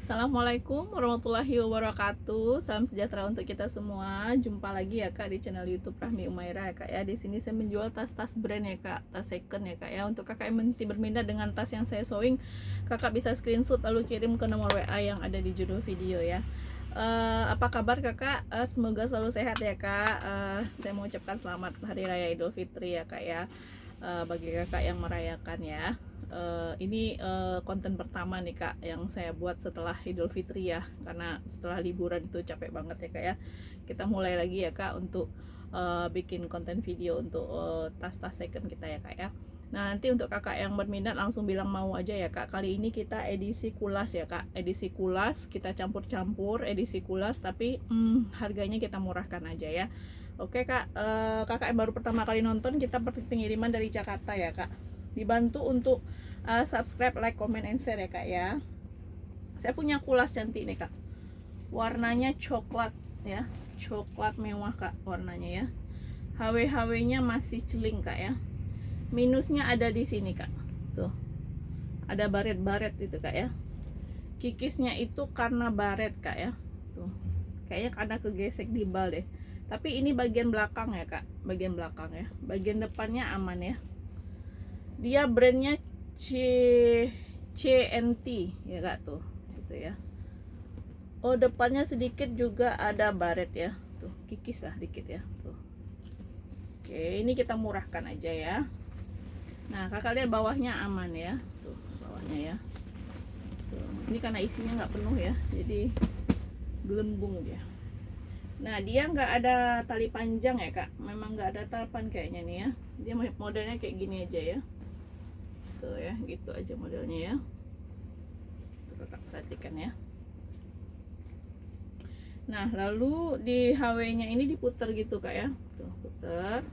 Assalamualaikum warahmatullahi wabarakatuh. Salam sejahtera untuk kita semua. Jumpa lagi ya Kak di channel YouTube Rahmi Umaira ya Kak ya. Di sini saya menjual tas-tas brand ya Kak, tas second ya Kak ya. Untuk Kakak yang berminat dengan tas yang saya showing, Kakak bisa screenshot lalu kirim ke nomor WA yang ada di judul video ya. Apa kabar Kakak? Semoga selalu sehat ya Kak. Saya mau ucapkan selamat Hari Raya Idul Fitri ya Kak ya. Bagi Kakak yang merayakan ya. Ini konten pertama nih Kak yang saya buat setelah Idul Fitri ya, karena setelah liburan itu capek banget ya Kak ya. Kita mulai lagi ya Kak untuk bikin konten video untuk tas-tas second kita ya Kak ya. Nah, nanti untuk Kakak yang berminat langsung bilang mau aja ya Kak. Kali ini kita edisi kulas ya Kak. Edisi kulas, kita campur-campur edisi kulas, tapi harganya kita murahkan aja ya. Oke Kak, Kakak yang baru pertama kali nonton, kita pengiriman dari Jakarta ya Kak. Dibantu untuk subscribe, like, comment, and share ya Kak ya. Saya punya kulas cantik nih Kak. Warnanya coklat ya. Coklat mewah Kak warnanya ya. HW-HW-nya masih celing Kak ya. Minusnya ada di sini Kak. Tuh. Ada baret-baret itu Kak ya. Kikisnya itu karena baret Kak ya. Tuh. Kayaknya karena kegesek di bal deh. Tapi ini bagian belakang ya Kak. Bagian belakang ya. Bagian depannya aman ya. Dia brandnya CNT ya Kak tuh gitu ya. Oh, depannya sedikit juga ada baret ya. Tuh, kikis lah dikit ya tuh. Oke, ini kita murahkan aja ya. Nah, Kakak lihat bawahnya aman ya. Tuh, bawahnya ya. Tuh. Ini karena isinya nggak penuh ya. Jadi gelembung dia. Nah, dia nggak ada tali panjang ya Kak. Memang nggak ada talipan kayaknya nih ya. Dia modelnya kayak gini aja ya. Tuh ya, gitu aja modelnya ya. Kakak perhatikan ya. Nah, lalu di HW-nya ini diputar gitu Kak ya. Tuh, putar.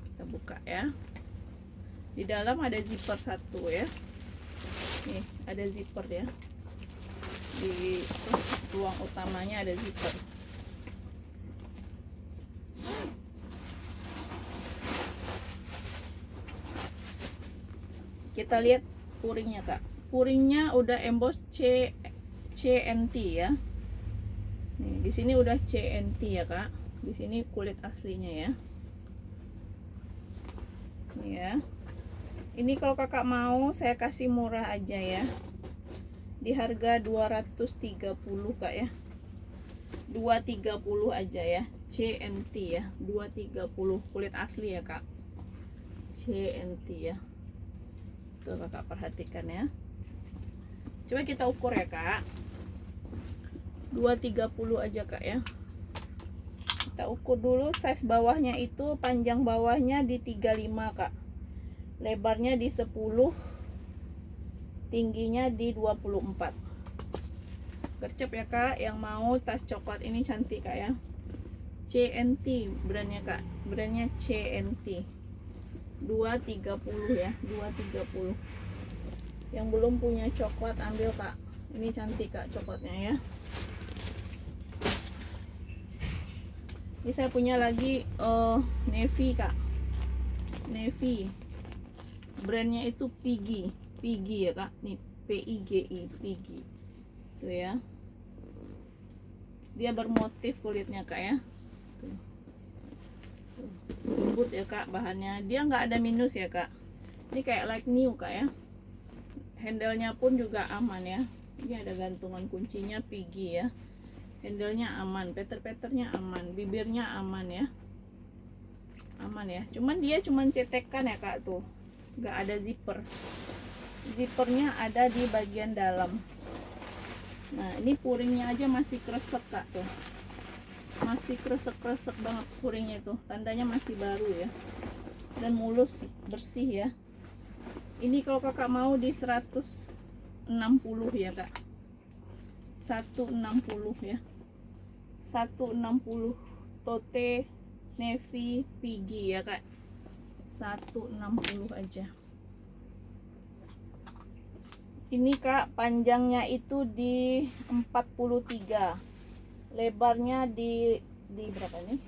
Kita buka ya. Di dalam ada zipper satu ya. Nih, ada zipper ya. Di ruang utamanya ada zipper. Kita lihat puringnya Kak. Puringnya udah emboss CNT ya. Nih, di sini udah CNT ya Kak. Di sini kulit aslinya ya. Nih ya. Ini kalau Kakak mau saya kasih murah aja ya. Di harga 230 Kak ya. 230 aja ya. CNT ya. 230 kulit asli ya Kak. CNT ya. Tuh Kakak perhatikan ya. Coba kita ukur ya Kak. 230 aja Kak ya. Kita ukur dulu size bawahnya itu, panjang bawahnya di 35 Kak. Lebarnya di 10, tingginya di 24. Gercep ya Kak, yang mau tas coklat ini cantik Kak ya. CNT brandnya Kak. Brandnya CNT. 230 ya, 230. Yang belum punya coklat ambil Kak. Ini cantik Kak coklatnya ya. Ini saya punya lagi navy Kak. Navy. Brandnya itu Piggy. Piggy ya Kak. Nih PIGI, Piggy. Tuh ya. Dia bermotif kulitnya Kak ya. Tuh. Lembut ya Kak bahannya. Dia nggak ada minus ya Kak. Ini kayak like new Kak ya. Handle-nya pun juga aman ya. Ini ada gantungan kuncinya Piggy ya. Handle-nya aman, peter-peternya aman, bibirnya aman ya. Aman ya. Cuman dia cuman cetekan ya Kak tuh. Nggak ada zipper. Zippernya ada di bagian dalam. Nah, ini puringnya aja masih kresek Kak tuh. Masih kresek-kresek banget puringnya itu, tandanya masih baru ya, dan mulus bersih ya. Ini kalau Kakak mau di 160 ya Kak, 160 ya, 160 tote navy Piggy ya Kak, 160 aja. Ini Kak panjangnya itu di 43, lebarnya di berapa nih?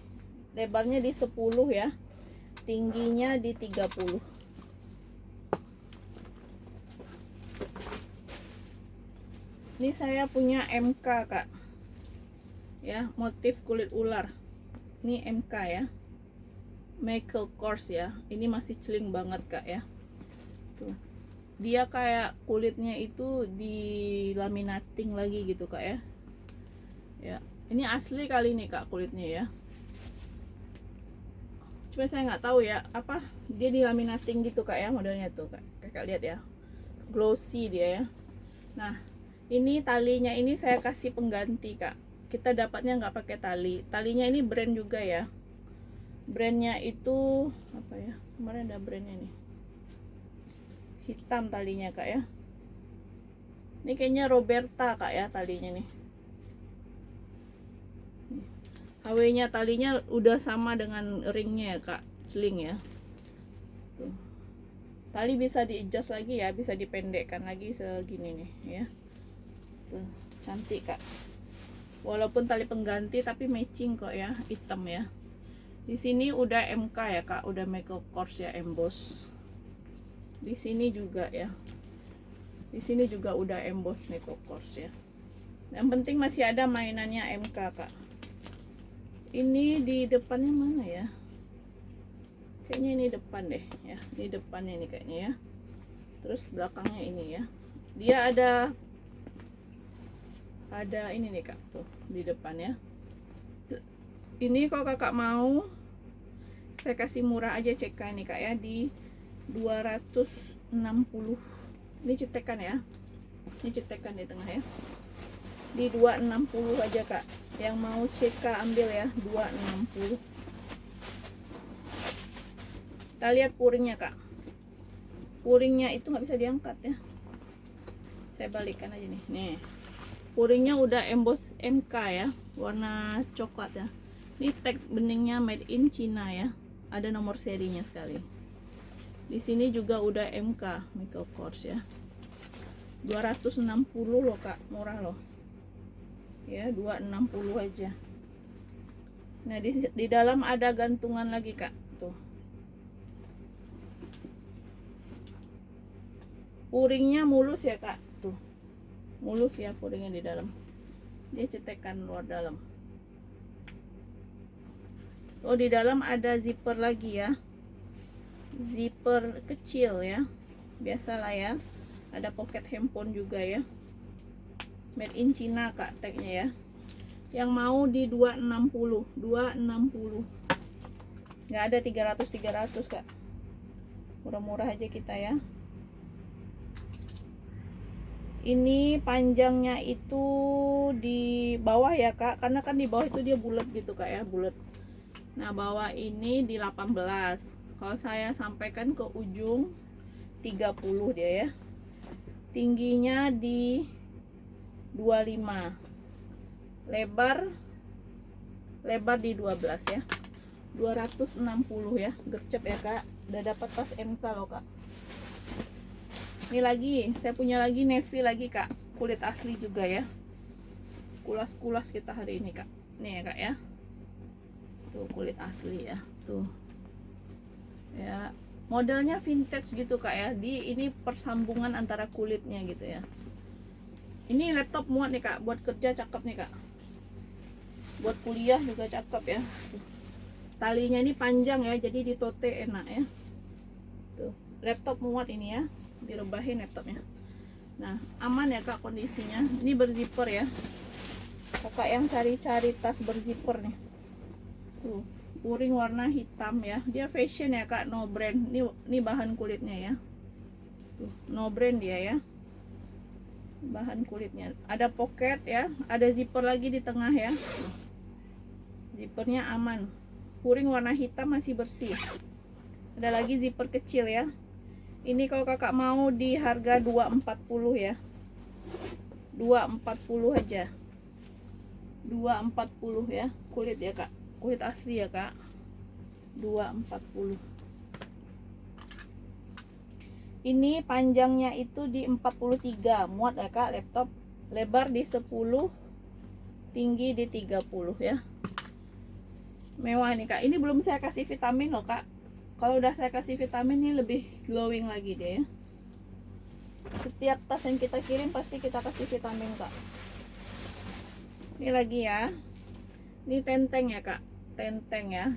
Lebarnya di 10 ya. Tingginya di 30. Ini saya punya MK kak, ya, motif kulit ular. Ini MK ya, Michael Kors ya. Ini masih celing banget kak ya. Tuh, dia kayak kulitnya itu dilaminating lagi gitu kak ya. Ya, ini asli kali ini kak kulitnya ya. Cuma saya nggak tahu ya apa dia dilaminating gitu kak ya, modelnya tuh kak. Kakak lihat ya, glossy dia ya. Nah, ini talinya ini saya kasih pengganti kak. Kita dapatnya nggak pakai tali. Talinya ini brand juga ya. Brandnya itu apa ya? Kemarin ada brandnya nih. Hitam talinya kak ya. Ini kayaknya Roberta kak ya talinya nih. HW-nya talinya udah sama dengan ringnya ya kak, celing ya. Tuh. Tali bisa di-adjust lagi ya, bisa dipendekkan lagi segini nih ya. Tuh, cantik kak. Walaupun tali pengganti tapi matching kok ya, hitam ya. Di sini udah MK ya kak, udah Michael Kors ya, emboss. Di sini juga ya. Di sini juga udah emboss Michael Kors ya. Yang penting masih ada mainannya MK kak. Ini di depannya mana ya? Kayaknya ini depan deh ya. Ini depannya ini kayaknya ya. Terus belakangnya ini ya. Dia ada ini nih kak, tuh di depan ya. Ini kalau kakak mau saya kasih murah aja CK nih kak ya, di 260. Ini cetekan ya. Ini cetekan di tengah ya. Di 260 aja kak. Yang mau CK ambil ya, 260. Kita lihat puringnya kak. Puringnya itu nggak bisa diangkat ya. Saya balikkan aja nih. Nih. Puringnya udah emboss MK ya, warna coklat ya. Ini tag beningnya made in China ya. Ada nomor serinya sekali. Di sini juga udah MK Michael Kors ya. 260 loh kak, murah loh. Ya, 260 aja. Nah, di dalam ada gantungan lagi kak, tuh. Puringnya mulus ya kak, tuh. Mulus ya puringnya di dalam. Dia cetekan luar dalam. Oh, di dalam ada zipper lagi ya. Zipper kecil ya. Biasalah ya. Ada pocket handphone juga ya. Made in China kak tagnya ya. Yang mau di 260. 260. Nggak ada 300 kak. Murah-murah aja kita ya. Ini panjangnya itu di bawah ya kak, karena kan di bawah itu dia bulat gitu kak ya, bulat. Nah, bawah ini di 18. Kalau saya sampaikan ke ujung 30 dia ya. Tingginya di 25. Lebar di 12 ya. 260 ya. Gercep ya kak. Udah dapat tas MK loh kak. Ini lagi, saya punya lagi navy lagi kak, kulit asli juga ya. Kulas-kulas kita hari ini kak. Nih ya kak ya. Tuh kulit asli ya. Tuh. Ya, modelnya vintage gitu kak ya. Ini persambungan antara kulitnya gitu ya. Ini laptop muat nih kak, buat kerja cakep nih kak. Buat kuliah juga cakep ya. Tuh. Talinya ini panjang ya, jadi ditote enak ya. Tuh, laptop muat ini ya. Direbahin laptopnya. Nah, aman ya kak kondisinya. Ini berzipper ya. Kakak yang cari-cari tas berzipper nih. Tuh, puring warna hitam ya. Dia fashion ya kak, no brand. Ini bahan kulitnya ya. Tuh, no brand dia ya. Bahan kulitnya. Ada pocket ya, ada zipper lagi di tengah ya. Zippernya aman. Puring warna hitam masih bersih. Ada lagi zipper kecil ya. Ini kalau kakak mau di harga 240 ya. 240 aja. 240 ya. Kulit ya kak. Kulit asli ya kak. 240. Ini panjangnya itu di 43. Muat ya kak laptop. Lebar di 10. Tinggi di 30 ya. Mewah nih kak. Ini belum saya kasih vitamin loh kak. Kalau udah saya kasih vitamin ini lebih glowing lagi dia ya. Setiap tas yang kita kirim pasti kita kasih vitamin kak. Ini lagi ya, ini tenteng ya kak, tenteng ya.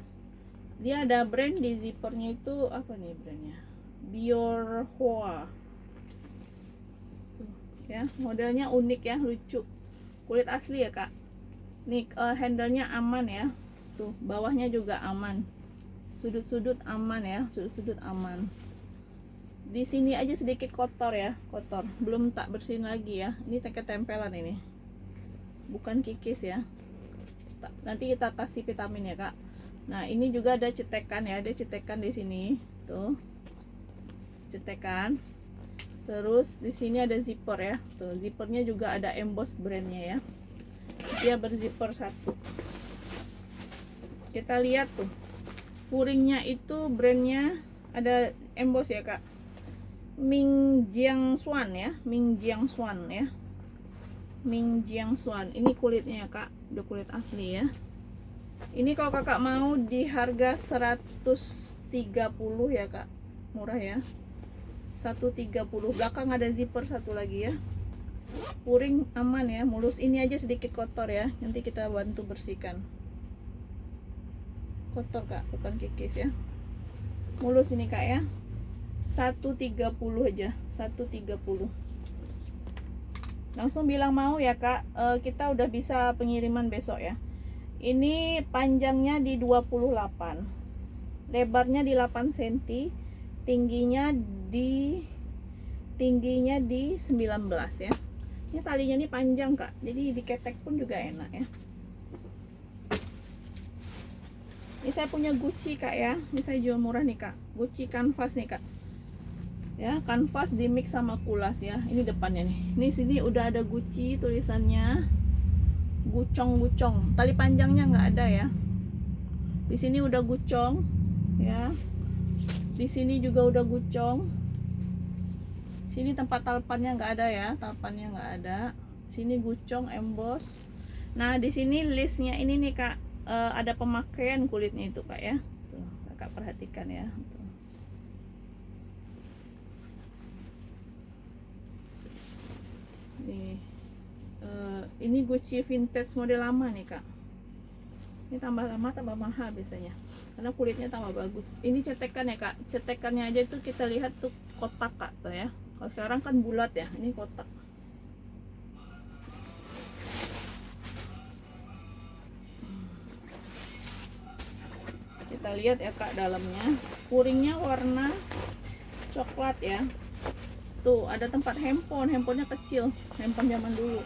Dia ada brand di zippernya itu apa nih brandnya, Biorhoa ya. Modelnya unik ya, lucu, kulit asli ya kak. Nih handlenya aman ya, tuh bawahnya juga aman, sudut-sudut aman ya, sudut-sudut aman. Di sini aja sedikit kotor ya, kotor, belum tak bersihin lagi ya. Ini tempelan ini, bukan kikis ya. Nanti kita kasih vitamin ya kak. Nah ini juga ada cetekan ya, ada cetekan di sini tuh, cetekan. Terus di sini ada zipper ya, tuh zippernya juga ada emboss brandnya ya. Dia berzipper satu. Kita lihat tuh, puringnya itu brandnya ada emboss ya kak, Ming Jiangshuan ya, Ming Jiangshuan ya, Ming Jiangshuan. Ini kulitnya ya kak, udah kulit asli ya. Ini kalau kakak mau di harga 130 ya kak, murah ya, 130. Belakang ada zipper satu lagi ya. Puring aman ya, mulus. Ini aja sedikit kotor ya, nanti kita bantu bersihkan. Kotor kak, bukan kikis ya, mulus ini kak ya. 130 aja, 130. Langsung bilang mau ya kak. Kita udah bisa pengiriman besok ya. Ini panjangnya di 28, lebarnya di 8 cm, tingginya di 19 ya. Ini talinya nih panjang kak, jadi diketek pun juga enak ya. Ini saya punya Gucci kak ya, ini saya jual murah nih kak, Gucci kanvas nih kak ya, kanvas di mix sama kulas ya. Ini depannya nih, ini sini udah ada Gucci tulisannya, gucong, tali panjangnya nggak ada ya. Di sini udah gucong ya, di sini juga udah gucong. Sini tempat talpannya nggak ada ya, talpannya nggak ada. Sini gucong emboss. Nah di sini listnya ini nih kak, ada pemakaian kulitnya itu kak ya. Tuh, kakak perhatikan ya. Tuh. Nih, ini Gucci vintage model lama nih kak. Ini tambah lama tambah mahal biasanya, karena kulitnya tambah bagus. Ini cetekan ya kak, cetekannya aja tuh kita lihat tuh kotak kak tuh ya. Kalau sekarang kan bulat ya, ini kotak. Kita lihat ya kak dalamnya, puringnya warna coklat ya. Tuh ada tempat handphonenya kecil, handphone zaman dulu.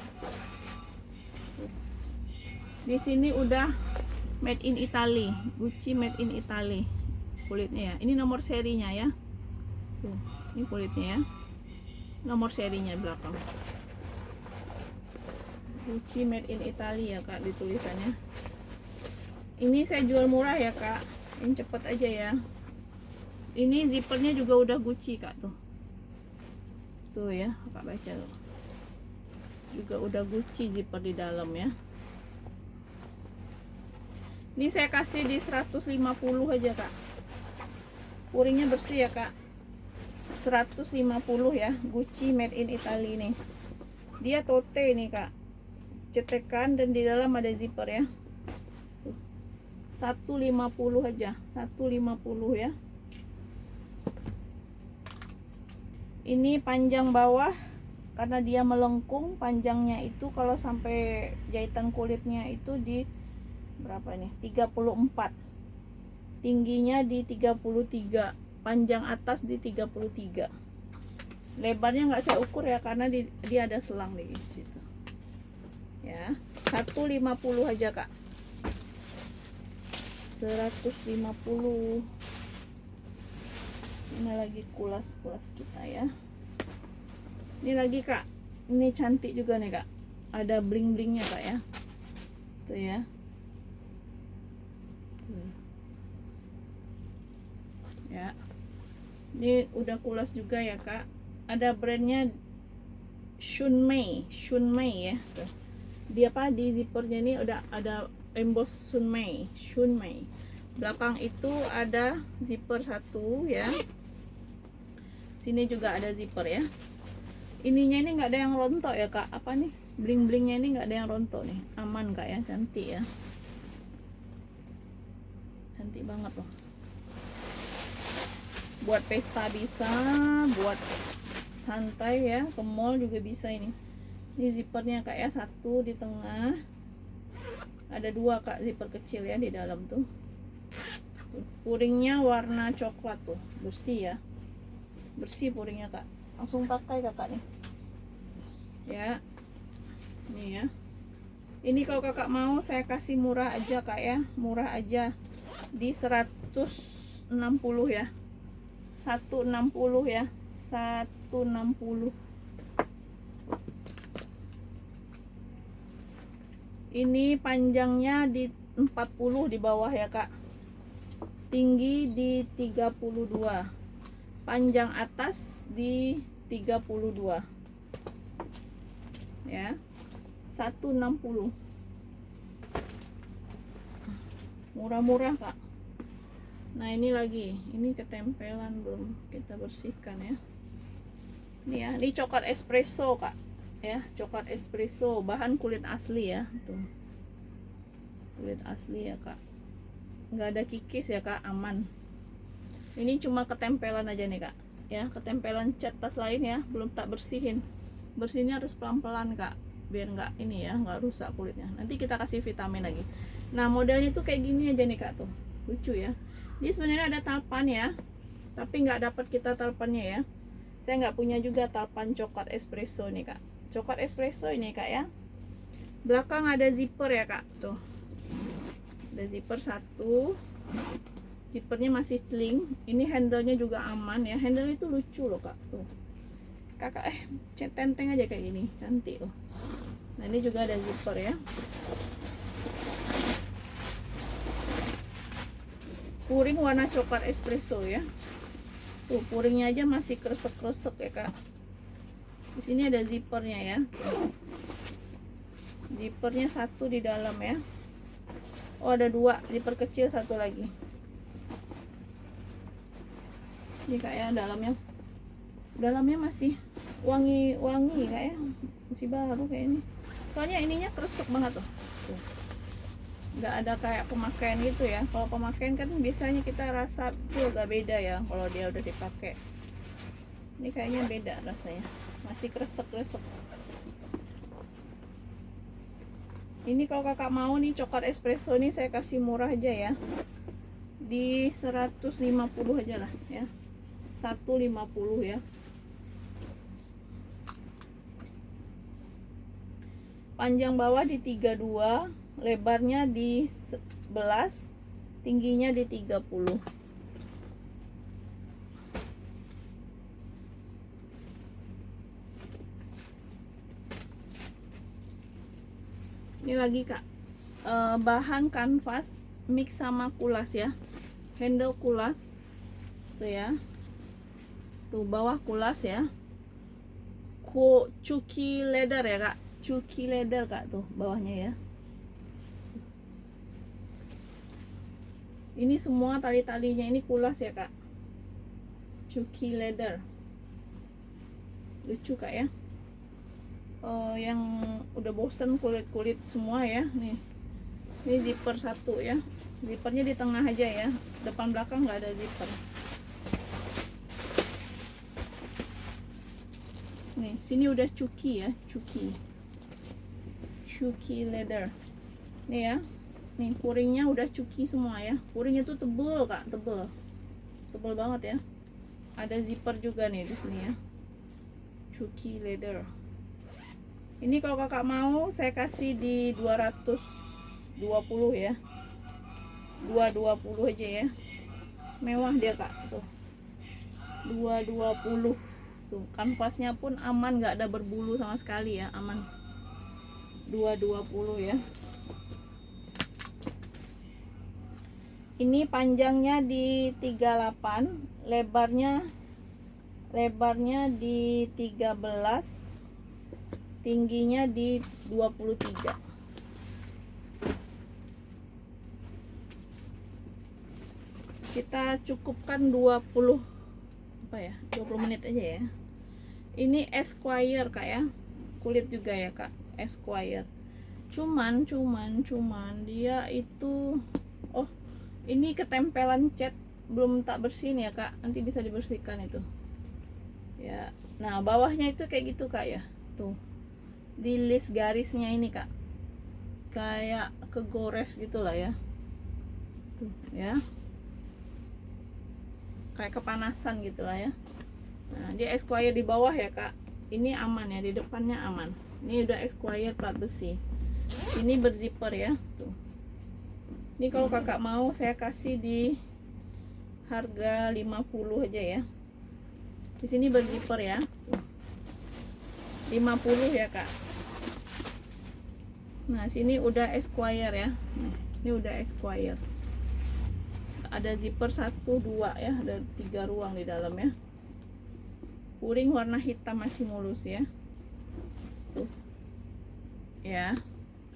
Di sini udah made in Italy, Gucci made in Italy kulitnya ya. Ini nomor serinya ya. Tuh, ini kulitnya ya. Nomor serinya belakang. Gucci made in Italy ya kak di tulisannya. Ini saya jual murah ya kak, ini cepet aja ya. Ini zippernya juga udah Gucci kak tuh. Tuh ya, kakak baca loh. Juga udah Gucci zipper di dalam ya. Ini saya kasih di 150 aja kak. Puringnya bersih ya kak. 150 ya, Gucci made in Italy nih. Dia tote nih kak, cetekan dan di dalam ada zipper ya. 150 aja, 150 ya. Ini panjang bawah, karena dia melengkung, panjangnya itu kalau sampai jahitan kulitnya itu di berapa nih, 34, tingginya di 33, panjang atas di 33. Lebarnya nggak saya ukur ya, karena dia ada selang di situ ya. 150 aja kak, 150. Ini lagi kulas kita ya. Ini lagi kak, ini cantik juga nih kak, ada bling blingnya kak ya. Tuh ya. Ya, ini udah kulas juga ya kak. Ada brandnya Shunmei ya. Tuh. Dia apa, di zippernya ini udah ada emboss Shunmei. Belakang itu ada zipper satu ya. Sini juga ada zipper ya. ininya ini nggak ada yang rontok ya kak, apa nih, bling blingnya ini nggak ada yang rontok nih, aman kak ya, cantik ya, cantik banget loh. Buat pesta bisa, buat santai ya, ke mall juga bisa ini. Ini zippernya kak ya, satu di tengah, ada dua kak zipper kecil ya di dalam tuh. Puringnya warna coklat tuh, bersih ya, bersih puringnya kak, langsung pakai kakak nih ya. Nih ya, ini kalau kakak mau saya kasih murah aja kak ya, murah aja di 160 ya, 160 ya, 160. Ini panjangnya di 40 di bawah ya kak, tinggi di 32, panjang atas di 32 ya, 160. Murah-murah kak. Nah ini lagi, ini ketempelan belum kita bersihkan ya. Ini ya, ini coklat espresso kak ya, coklat espresso, bahan kulit asli ya, tuh kulit asli ya kak, nggak ada kikis ya kak, aman. Ini cuma ketempelan aja nih kak ya, ketempelan cat tas lain ya, belum tak bersihin. Bersihnya harus pelan-pelan kak, biar nggak ini ya, nggak rusak kulitnya. Nanti kita kasih vitamin lagi. Nah modelnya tuh kayak gini aja nih kak, tuh lucu ya. Ini sebenarnya ada talpan ya, tapi nggak dapat kita talpannya ya. Saya nggak punya juga talpan coklat espresso nih kak, coklat espresso ini kak ya. Belakang ada zipper ya kak, tuh ada zipper satu, zippernya masih sling. Ini handle-nya juga aman ya, handle itu lucu loh kak, tuh kakak tenteng aja kayak gini, cantik loh. Nah ini juga ada zipper ya. Puring warna coklat espresso ya, tuh puringnya aja masih kresek-kresek ya kak. Di sini ada zippernya ya, zippernya satu di dalam ya. Oh ada dua zipper kecil, satu lagi ini kak ya. Dalamnya masih wangi kak ya, masih baru kayak ini. Soalnya ininya kresek banget tuh, nggak ada kayak pemakaian gitu ya. Kalau pemakaian kan biasanya kita rasa tuh agak beda ya kalau dia udah dipakai. Ini kayaknya beda rasanya, masih kresek-kresek. Ini kalau kakak mau nih coklat espresso nih saya kasih murah aja ya, di 150 aja lah ya, 150 ya. Panjang bawah di 32, lebarnya di 11, tingginya di 30. Ini lagi kak, bahan kanvas mix sama kulas ya, handle kulas tuh ya, tuh bawah kulas ya, cuki leather ya kak, cuki leather kak, tuh bawahnya ya. Ini semua tali-talinya ini kulas ya kak, cuki leather, lucu kak ya. Yang udah bosen kulit-kulit semua ya, nih ini zipper satu ya, zippernya di tengah aja ya, depan belakang nggak ada zipper. Nih sini udah cuki ya, cuki leather nih ya. Nih puringnya udah cuki semua ya, puringnya tuh tebel kak, tebel banget ya. Ada zipper juga nih di sini ya, cuki leather. Ini kalau kakak mau saya kasih di 220 ya, 220 aja ya, mewah dia kak, tuh 220. Tuh kanvasnya pun aman, nggak ada berbulu sama sekali ya, aman. 220 ya. Ini panjangnya di 38, lebarnya di 13, tingginya di 23. Kita cukupkan 20 menit aja ya. Ini Esquire kak ya, kulit juga ya kak, Esquire. Cuman dia itu, oh ini ketempelan cat, belum tak bersihin ya kak, nanti bisa dibersihkan itu ya. Nah bawahnya itu kayak gitu kak ya, tuh di list garisnya ini kak, kayak kegores gitulah ya, tuh ya, kayak kepanasan gitulah ya. Nah dia Esquire di bawah ya kak, ini aman ya, di depannya aman. Ini udah Esquire plat besi, ini berzipper ya tuh. Ini kalau kakak mau saya kasih di harga 50 aja ya. Di sini berzipper ya, 50 ya kak. Nah sini udah Esquire ya, nah, ini udah Esquire, ada zipper 1 2 ya, ada 3 ruang di dalam ya. Puring warna hitam masih mulus ya, tuh ya.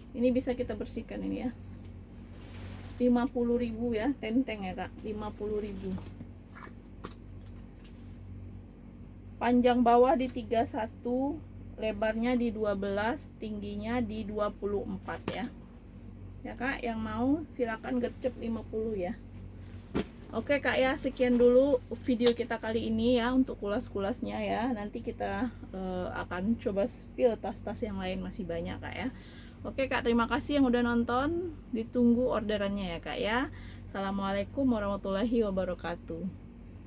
Ini bisa kita bersihkan ini ya, 50.000 ya, tenteng ya kak, 50.000. Panjang bawah di 31, lebarnya di 12, tingginya di 24 ya. Ya kak, yang mau silakan gercep 50 ya. Oke kak ya, sekian dulu video kita kali ini ya, untuk kulas-kulasnya ya. Nanti kita akan coba spill tas-tas yang lain, masih banyak kak ya. Oke kak, terima kasih yang udah nonton, ditunggu orderannya ya kak ya. Assalamualaikum warahmatullahi wabarakatuh.